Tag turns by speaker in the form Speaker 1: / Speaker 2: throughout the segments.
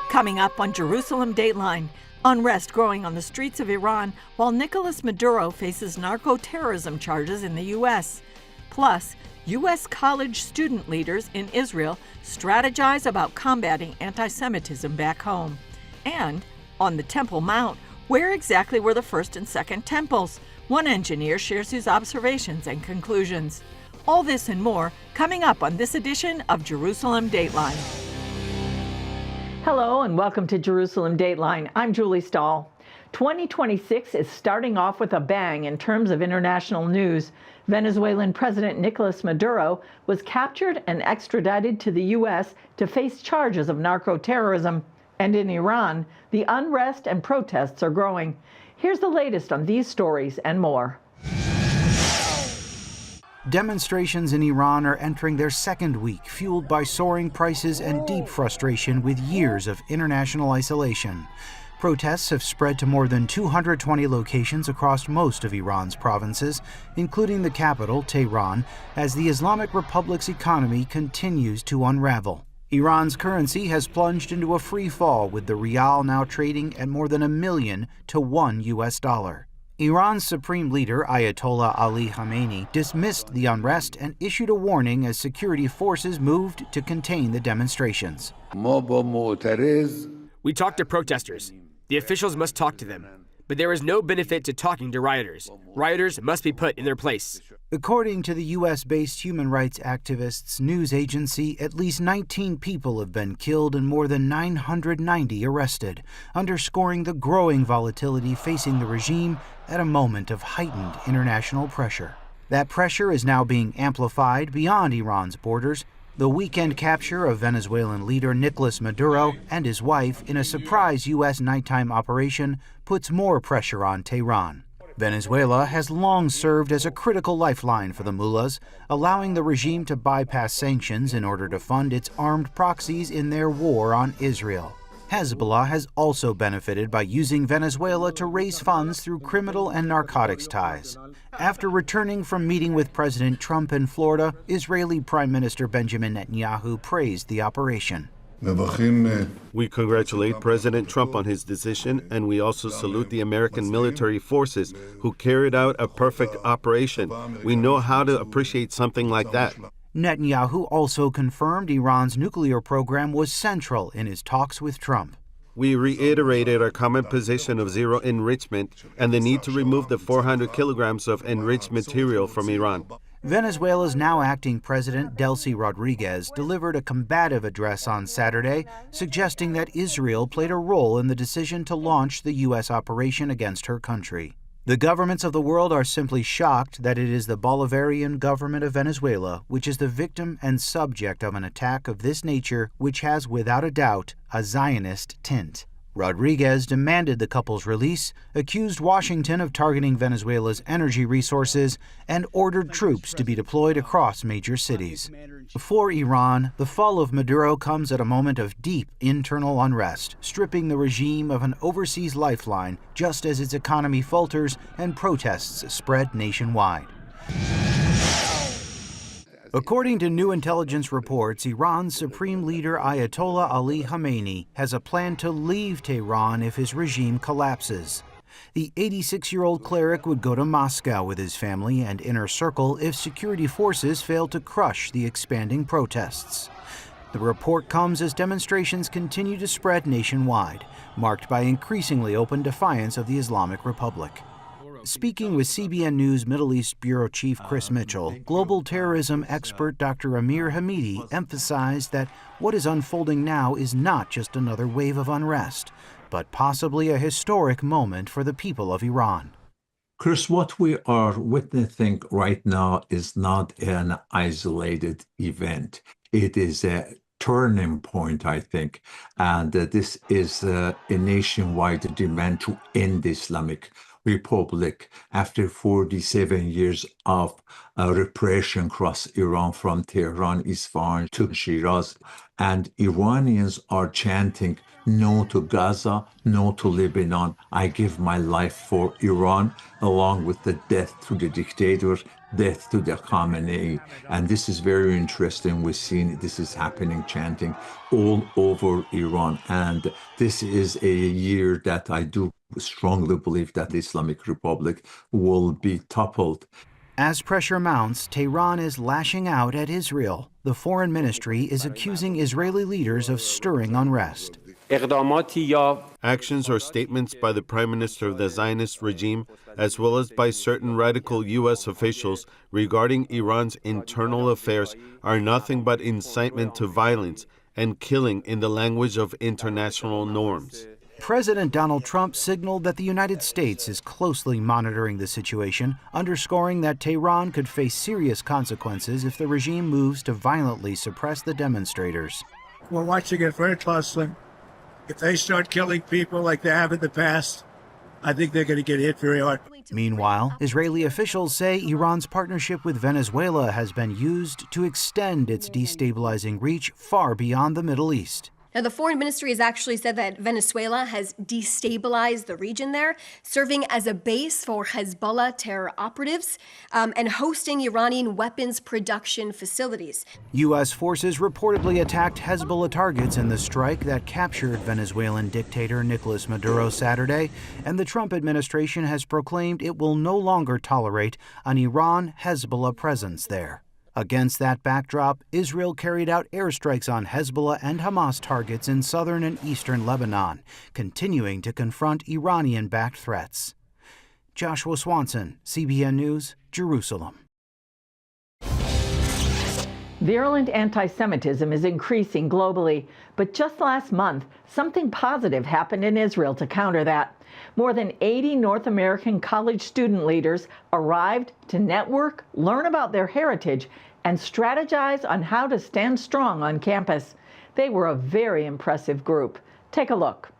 Speaker 1: Coming up on Jerusalem Dateline, unrest growing on the streets of Iran while Nicolas Maduro faces narco-terrorism charges in the U.S. Plus, U.S. college student leaders in Israel strategize about combating anti-Semitism back home. And on the Temple Mount, where exactly were the first and second temples? One engineer shares his observations and conclusions. All this and more coming up on this edition of Jerusalem Dateline. Hello and welcome to Jerusalem Dateline. I'm Julie Stahl. 2026 is starting off with a bang in terms of international news. Venezuelan President Nicolas Maduro was captured and extradited to the U.S. to face charges of narco-terrorism. And in Iran, the unrest and protests are growing. Here's the latest on these stories and more.
Speaker 2: Demonstrations in Iran are entering their second week, fueled by soaring prices and deep frustration with years of international isolation. Protests have spread to more than 220 locations across most of Iran's provinces, including the capital, Tehran, as the Islamic Republic's economy continues to unravel. Iran's currency has plunged into a free fall, with the rial now trading at more than $1 million to $1 US. Iran's supreme leader, Ayatollah Ali Khamenei, dismissed the unrest and issued a warning as security forces moved to contain the demonstrations.
Speaker 3: We talked to protesters. The officials must talk to them. But there is no benefit to talking to rioters. Rioters must be put in their place.
Speaker 2: According to the U.S.-based human rights activists' news agency, at least 19 people have been killed and more than 990 arrested, underscoring the growing volatility facing the regime at a moment of heightened international pressure. That pressure is now being amplified beyond Iran's borders. The weekend capture of Venezuelan leader Nicolas Maduro and his wife in a surprise U.S. nighttime operation puts more pressure on Tehran. Venezuela has long served as a critical lifeline for the mullahs, allowing the regime to bypass sanctions in order to fund its armed proxies in their war on Israel. Hezbollah has also benefited by using Venezuela to raise funds through criminal and narcotics ties. After returning from meeting with President Trump in Florida, Israeli Prime Minister Benjamin Netanyahu praised the operation.
Speaker 4: We congratulate President Trump on his decision, and we also salute the American military forces who carried out a perfect operation. We know how to appreciate something like that.
Speaker 2: Netanyahu also confirmed Iran's nuclear program was central in his talks with Trump.
Speaker 4: We reiterated our common position of zero enrichment and the need to remove the 400 kilograms of enriched material from Iran.
Speaker 2: Venezuela's now acting president, Delcy Rodriguez, delivered a combative address on Saturday, suggesting that Israel played a role in the decision to launch the U.S. operation against her country. The governments of the world are simply shocked that it is the Bolivarian government of Venezuela which is the victim and subject of an attack of this nature, which has without a doubt a Zionist tint. Rodriguez demanded the couple's release, accused Washington of targeting Venezuela's energy resources, and ordered troops to be deployed across major cities. For Iran, the fall of Maduro comes at a moment of deep internal unrest, stripping the regime of an overseas lifeline just as its economy falters and protests spread nationwide. According to new intelligence reports, Iran's supreme leader Ayatollah Ali Khamenei has a plan to leave Tehran if his regime collapses. The 86-year-old cleric would go to Moscow with his family and inner circle if security forces fail to crush the expanding protests. The report comes as demonstrations continue to spread nationwide, marked by increasingly open defiance of the Islamic Republic. Speaking with CBN News Middle East Bureau Chief Chris Mitchell, global terrorism expert Dr. Amir Hamidi emphasized that what is unfolding now is not just another wave of unrest, but possibly a historic moment for the people of Iran.
Speaker 5: Chris, what we are witnessing right now is not an isolated event. It is a turning point, I think, and this is a nationwide demand to end Islamic Republic after 47 years of repression across Iran from Tehran, Isfahan to Shiraz. And Iranians are chanting, no to Gaza, no to Lebanon. I give my life for Iran, along with the death to the dictators, death to the Khamenei. And this is very interesting. We've seen this is happening, chanting all over Iran. And this is a year that I do strongly believe that the Islamic Republic will be toppled.
Speaker 2: As pressure mounts, Tehran is lashing out at Israel. The foreign ministry is accusing Israeli leaders of stirring unrest.
Speaker 4: Actions or statements by the Prime Minister of the Zionist regime, as well as by certain radical U.S. officials regarding Iran's internal affairs, are nothing but incitement to violence and killing in the language of international norms.
Speaker 2: President Donald Trump signaled that the United States is closely monitoring the situation, underscoring that Tehran could face serious consequences if the regime moves to violently suppress the demonstrators.
Speaker 6: We're watching it very closely. If they start killing people like they have in the past, I think they're going to get hit very hard.
Speaker 2: Meanwhile, Israeli officials say Iran's partnership with Venezuela has been used to extend its destabilizing reach far beyond the Middle East.
Speaker 7: Now, the foreign ministry has actually said that Venezuela has destabilized the region there, serving as a base for Hezbollah terror operatives and hosting Iranian weapons production facilities. U.S.
Speaker 2: forces reportedly attacked Hezbollah targets in the strike that captured Venezuelan dictator Nicolas Maduro Saturday, and the Trump administration has proclaimed it will no longer tolerate an Iran-Hezbollah presence there. Against that backdrop, Israel carried out airstrikes on Hezbollah and Hamas targets in southern and eastern Lebanon, continuing to confront Iranian-backed threats. Joshua Swanson, CBN News, Jerusalem.
Speaker 1: Virulent anti-Semitism is increasing globally, but just last month, something positive happened in Israel to counter that. More than 80 North American college student leaders arrived to network, learn about their heritage, and strategize on how to stand strong on campus. They were a very impressive group. Take a look.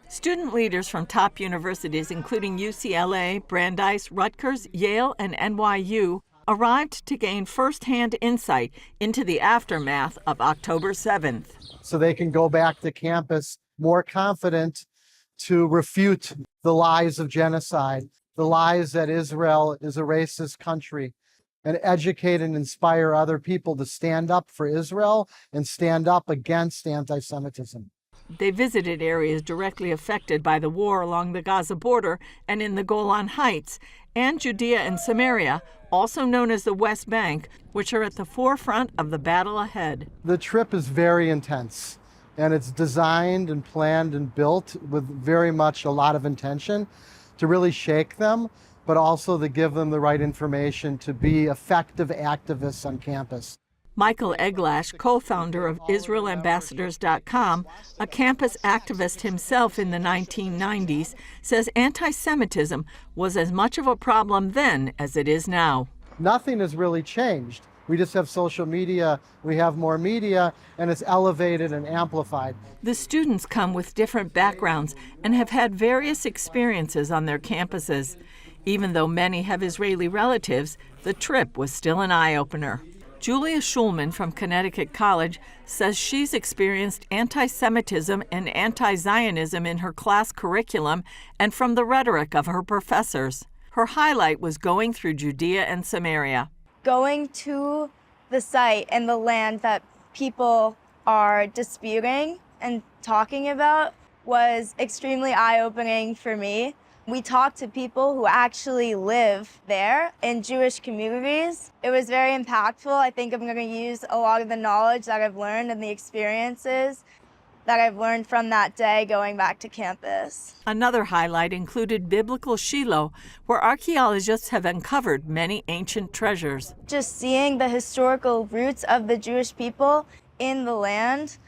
Speaker 1: Student leaders from top universities, including UCLA, Brandeis, Rutgers, Yale, and NYU, arrived to gain firsthand insight into the aftermath of October 7th.
Speaker 8: So they can go back to campus more confident to refute the lies of genocide, the lies that Israel is a racist country, and educate and inspire other people to stand up for Israel and stand up against anti-Semitism.
Speaker 1: They visited areas directly affected by the war along the Gaza border and in the Golan Heights, and Judea and Samaria, also known as the West Bank, which are at the forefront of the battle ahead.
Speaker 8: The trip is very intense, and it's designed and planned and built with very much a lot of intention to really shake them, but also to give them the right information to be effective activists on campus.
Speaker 1: Michael Eglash, co-founder of IsraelAmbassadors.com, a campus activist himself in the 1990s, says anti-Semitism was as much of a problem then as it is now.
Speaker 8: Nothing has really changed. We just have social media, we have more media, and it's elevated and amplified.
Speaker 1: The students come with different backgrounds and have had various experiences on their campuses. Even though many have Israeli relatives, the trip was still an eye-opener. Julia Schulman from Connecticut College says she's experienced anti-Semitism and anti-Zionism in her class curriculum and from the rhetoric of her professors. Her highlight was going through Judea and Samaria.
Speaker 9: Going to the site and the land that people are disputing and talking about was extremely eye-opening for me. We talked to people who actually live there in Jewish communities. It was very impactful. I think I'm going to use a lot of the knowledge that I've learned and the experiences that I've learned from that day going back to campus.
Speaker 1: Another highlight included biblical Shiloh, where archaeologists have uncovered many ancient treasures.
Speaker 9: Just seeing the historical roots of the Jewish people in the land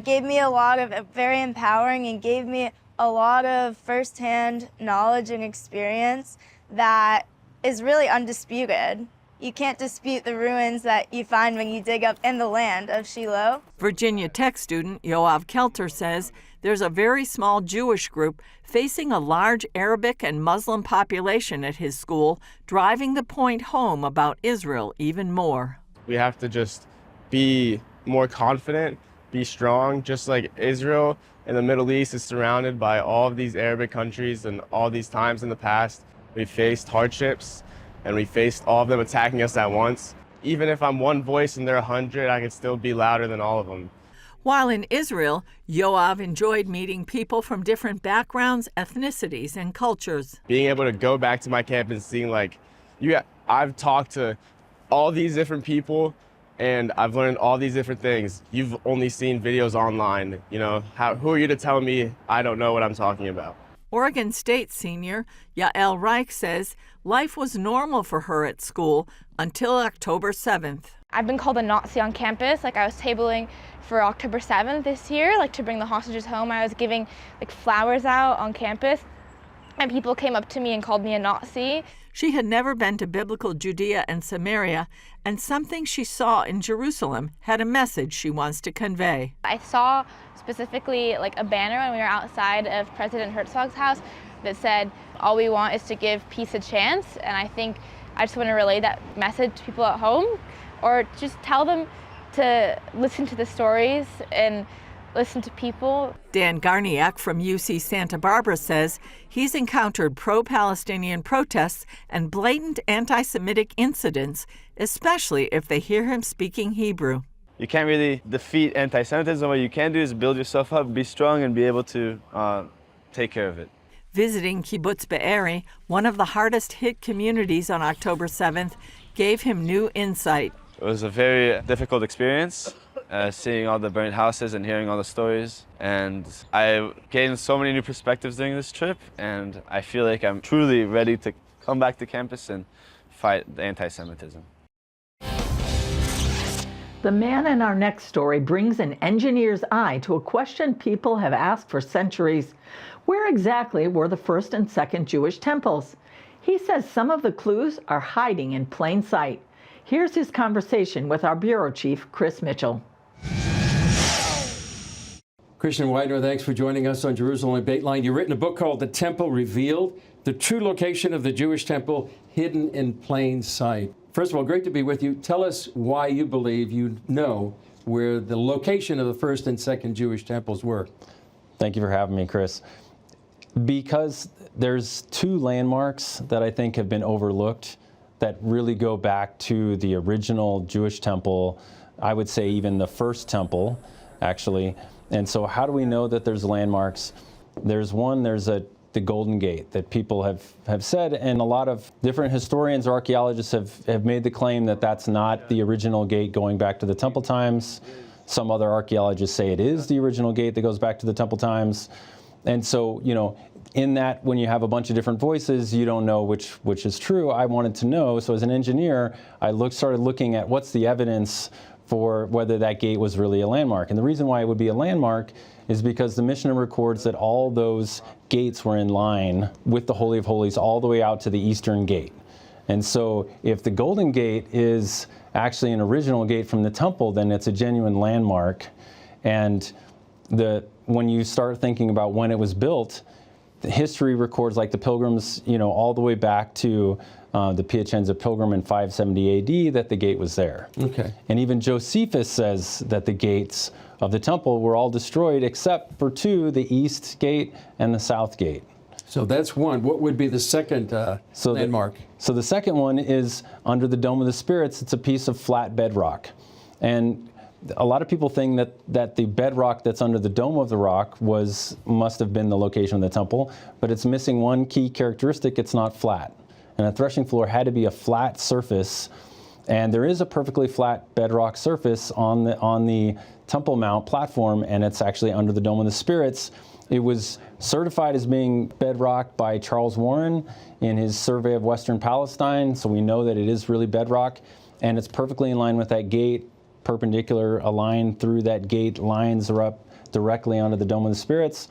Speaker 9: gave me a lot of very empowering and gave me a lot of firsthand knowledge and experience that is really undisputed. You can't dispute the ruins that you find when you dig up in the land of Shiloh.
Speaker 1: Virginia Tech student Yoav Kelter says there's a very small Jewish group facing a large Arabic and Muslim population at his school, driving the point home about Israel even more.
Speaker 10: We have to just be more confident, be strong, just like Israel in the Middle East is surrounded by all of these Arabic countries, and all these times in the past we faced hardships and we faced all of them attacking us at once. Even if I'm one voice and they're 100, I can still be louder than all of them.
Speaker 1: While in Israel, Yoav enjoyed meeting people from different backgrounds, ethnicities, and cultures.
Speaker 10: Being able to go back to my camp and seeing I've talked to all these different people and I've learned all these different things. You've only seen videos online, who are you to tell me I don't know what I'm talking about?
Speaker 1: Oregon State senior Yael Reich says life was normal for her at school until October 7th.
Speaker 11: I've been called a Nazi on campus. I was tabling for October 7th this year, to bring the hostages home. I was giving flowers out on campus, and people came up to me and called me a Nazi.
Speaker 1: She had never been to biblical Judea and Samaria, and something she saw in Jerusalem had a message she wants to convey.
Speaker 11: I saw specifically a banner when we were outside of President Herzog's house that said, "All we want is to give peace a chance." And I think I just want to relay that message to people at home, or just tell them to listen to the stories and listen to people.
Speaker 1: Dan Garniak from UC Santa Barbara says he's encountered pro-Palestinian protests and blatant anti-Semitic incidents, especially if they hear him speaking Hebrew.
Speaker 12: You can't really defeat anti-Semitism. What you can do is build yourself up, be strong, and be able to take care of it.
Speaker 1: Visiting Kibbutz Be'eri, one of the hardest-hit communities on October 7th, gave him new insight.
Speaker 12: It was a very difficult experience, seeing all the burnt houses and hearing all the stories. And I gained so many new perspectives during this trip, and I feel like I'm truly ready to come back to campus and fight the anti-Semitism.
Speaker 1: The man in our next story brings an engineer's eye to a question people have asked for centuries. Where exactly were the first and second Jewish temples? He says some of the clues are hiding in plain sight. Here's his conversation with our bureau chief, Chris Mitchell.
Speaker 13: Christian Widener, thanks for joining us on Jerusalem Dateline. You've written a book called The Temple Revealed, the true location of the Jewish temple hidden in plain sight. First of all, great to be with you. Tell us why you believe you know where the location of the first and second Jewish temples were.
Speaker 14: Thank you for having me, Chris. Because there's two landmarks that I think have been overlooked that really go back to the original Jewish temple, I would say even the first temple, actually. And so how do we know that there's landmarks? There's the Golden Gate that people have said, and a lot of different historians or archaeologists have made the claim that that's not the original gate going back to the temple times. Some other archaeologists say it is the original gate that goes back to the temple times. And so, in that, when you have a bunch of different voices, you don't know which is true. I wanted to know, so as an engineer, I started looking at what's the evidence for whether that gate was really a landmark. And the reason why it would be a landmark is because the Mishnah records that all those gates were in line with the Holy of Holies all the way out to the eastern gate. And so if the Golden Gate is actually an original gate from the temple, then it's a genuine landmark. And when you start thinking about when it was built, the history records, like the pilgrims, all the way back to the Piacenza pilgrim in 570 AD, that the gate was there.
Speaker 13: Okay.
Speaker 14: And even Josephus says that the gates of the temple were all destroyed except for two, the east gate and the south gate.
Speaker 13: So that's one. What would be the second landmark?
Speaker 14: So the second one is under the Dome of the Spirits. It's a piece of flat bedrock. And a lot of people think that the bedrock that's under the Dome of the Rock must have been the location of the temple, but it's missing one key characteristic: it's not flat. And a threshing floor had to be a flat surface, and there is a perfectly flat bedrock surface on the Temple Mount platform, and it's actually under the Dome of the Spirits. It was certified as being bedrock by Charles Warren in his survey of Western Palestine, so we know that it is really bedrock, and it's perfectly in line with that gate. Perpendicular, a line through that gate, lines are up directly onto the Dome of the Spirits.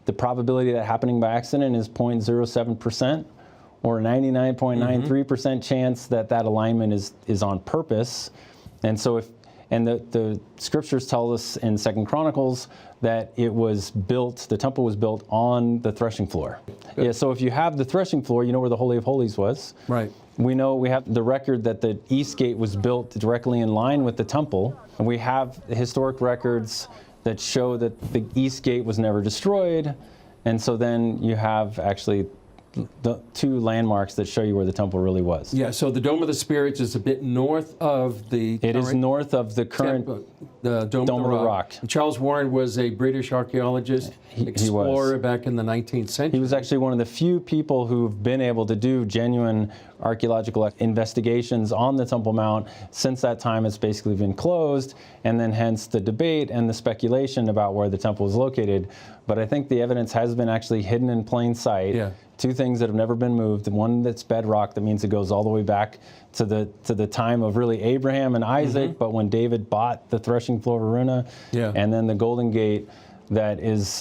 Speaker 14: The probability of that happening by accident is 0.07%. or 99.93% chance that that alignment is on purpose. And so the scriptures tell us in 2 Chronicles that the temple was built on the threshing floor. Good. Yeah, so if you have the threshing floor, you know where the Holy of Holies was.
Speaker 13: Right.
Speaker 14: We have the record that the east gate was built directly in line with the temple. And we have historic records that show that the east gate was never destroyed. And so then you have actually the two landmarks that show you where the temple really was.
Speaker 13: Yeah, so the Dome of the Spirits is a bit north of the...
Speaker 14: It is north of the current
Speaker 13: the Dome of the Rock. Charles Warren was a British archaeologist, explorer back in the 19th century.
Speaker 14: He was actually one of the few people who've been able to do genuine archaeological investigations on the Temple Mount. Since that time, it's basically been closed, and then hence the debate and the speculation about where the temple is located. But I think the evidence has been actually hidden in plain sight. Yeah. Two things that have never been moved. One that's bedrock, that means it goes all the way back to the time of really Abraham and Isaac, but when David bought the threshing floor of Aruna, and then the Golden Gate that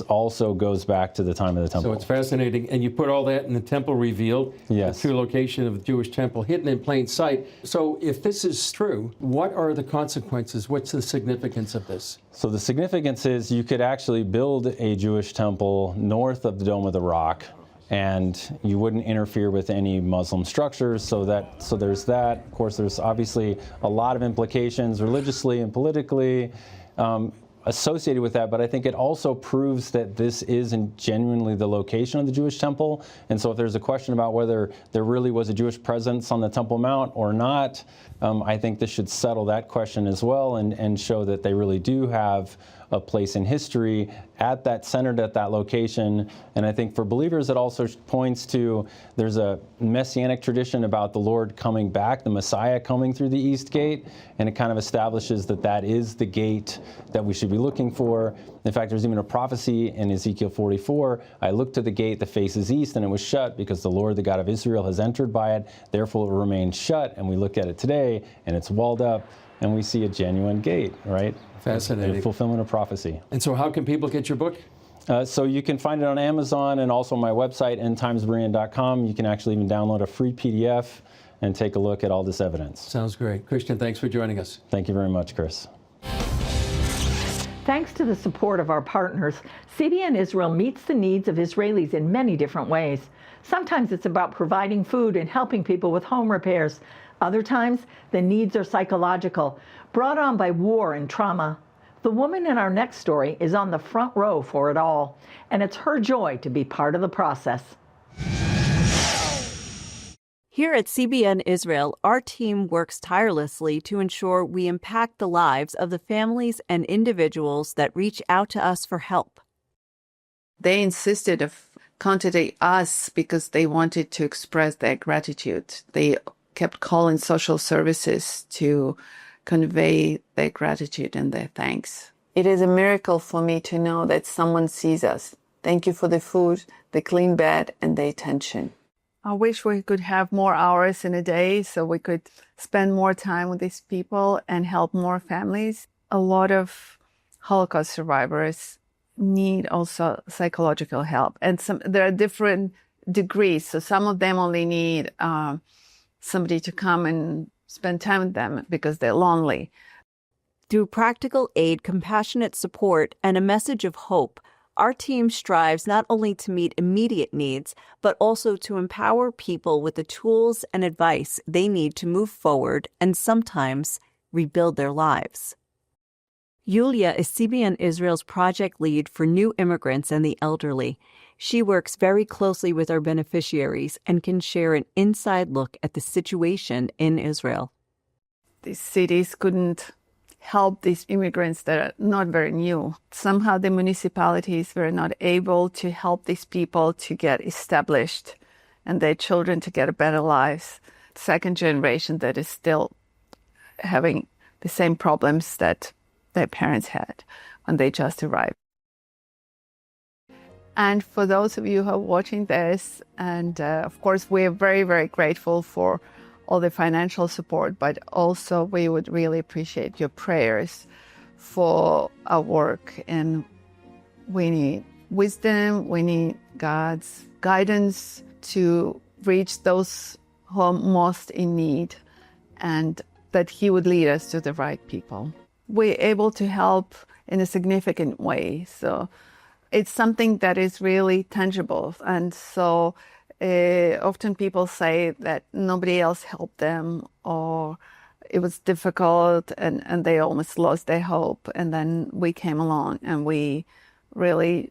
Speaker 14: also goes back to the time of the temple.
Speaker 13: So it's fascinating, and you put all that in the Temple Revealed, the true location of the Jewish temple, hidden in plain sight. So if this is true, what are the consequences? What's the significance of this?
Speaker 14: So the significance is you could actually build a Jewish temple north of the Dome of the Rock, and you wouldn't interfere with any Muslim structures. So there's that. Of course, there's obviously a lot of implications religiously and politically associated with that, but I think it also proves that this is genuinely the location of the Jewish temple. And so if there's a question about whether there really was a Jewish presence on the Temple Mount or not, I think this should settle that question as well and show that they really do have a place in history centered at that location. And I think for believers, it also points to there's a messianic tradition about the Lord coming back, the Messiah coming through the East Gate, and it kind of establishes that is the gate that we should be looking for. In fact, there's even a prophecy in Ezekiel 44, I looked to the gate that faces east, and it was shut because the Lord, the God of Israel, has entered by it, therefore it will remain shut. And we look at it today, and it's walled up, and we see a genuine gate, right?
Speaker 13: Fascinating.
Speaker 14: A fulfillment of prophecy.
Speaker 13: And so how can people get your book?
Speaker 14: So you can find it on Amazon and also my website, endtimesberean.com. You can actually even download a free PDF and take a look at all this evidence.
Speaker 13: Sounds great. Christian, thanks for joining us.
Speaker 14: Thank you very much, Chris.
Speaker 1: Thanks to the support of our partners, CBN Israel meets the needs of Israelis in many different ways. Sometimes it's about providing food and helping people with home repairs. Other times, the needs are psychological, brought on by war and trauma. The woman in our next story is on the front row for it all, and it's her joy to be part of the process.
Speaker 15: Here at CBN Israel, our team works tirelessly to ensure we impact the lives of the families and individuals that reach out to us for help.
Speaker 16: They insisted of contacting us because they wanted to express their gratitude. They kept calling social services to convey their gratitude and their thanks. It is a miracle for me to know that someone sees us. Thank you for the food, the clean bed, and the attention. I wish we could have more hours in a day so we could spend more time with these people and help more families. A lot of Holocaust survivors need also psychological help. And there are different degrees. So some of them only need somebody to come and spend time with them because they're lonely.
Speaker 15: Through practical aid, compassionate support, and a message of hope, our team strives not only to meet immediate needs, but also to empower people with the tools and advice they need to move forward and sometimes rebuild their lives. Yulia is CBN Israel's project lead for new immigrants and the elderly. She works very closely with our beneficiaries and can share an inside look at the situation in Israel.
Speaker 16: These cities couldn't help these immigrants that are not very new. Somehow the municipalities were not able to help these people to get established and their children to get a better lives. Second generation that is still having the same problems that their parents had when they just arrived. And for those of you who are watching this, and of course, we're very, very grateful for all the financial support, but also we would really appreciate your prayers for our work. And we need wisdom, we need God's guidance to reach those who are most in need, and that He would lead us to the right people. We're able to help in a significant way. So it's something that is really tangible. And so often people say that nobody else helped them, or it was difficult and they almost lost their hope. And then we came along and we really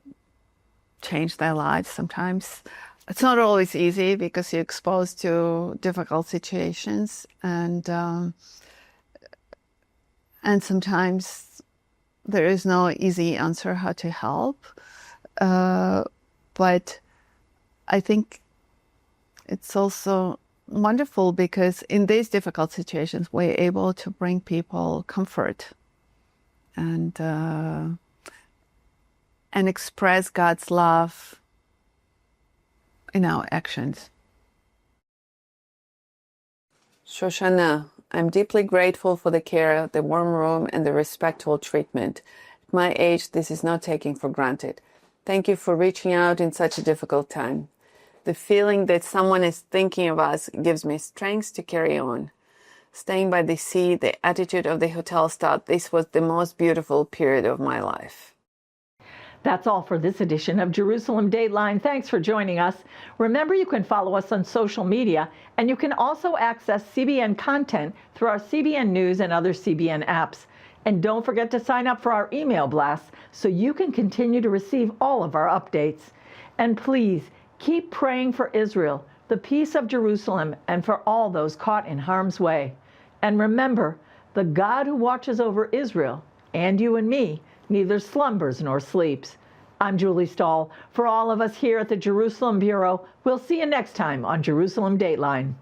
Speaker 16: changed their lives sometimes. It's not always easy because you're exposed to difficult situations, and sometimes there is no easy answer how to help. But I think it's also wonderful because in these difficult situations, we're able to bring people comfort and express God's love in our actions.
Speaker 17: Shoshana, I'm deeply grateful for the care, the warm room, and the respectful treatment. At my age, this is not taken for granted. Thank you for reaching out in such a difficult time. The feeling that someone is thinking of us gives me strength to carry on. Staying by the sea, the attitude of the hotel staff, this was the most beautiful period of my life.
Speaker 1: That's all for this edition of Jerusalem Dateline. Thanks for joining us. Remember, you can follow us on social media, and you can also access CBN content through our CBN News and other CBN apps. And don't forget to sign up for our email blasts so you can continue to receive all of our updates. And please, keep praying for Israel, the peace of Jerusalem, and for all those caught in harm's way. And remember, the God who watches over Israel, and you and me, neither slumbers nor sleeps. I'm Julie Stahl. For all of us here at the Jerusalem Bureau, we'll see you next time on Jerusalem Dateline.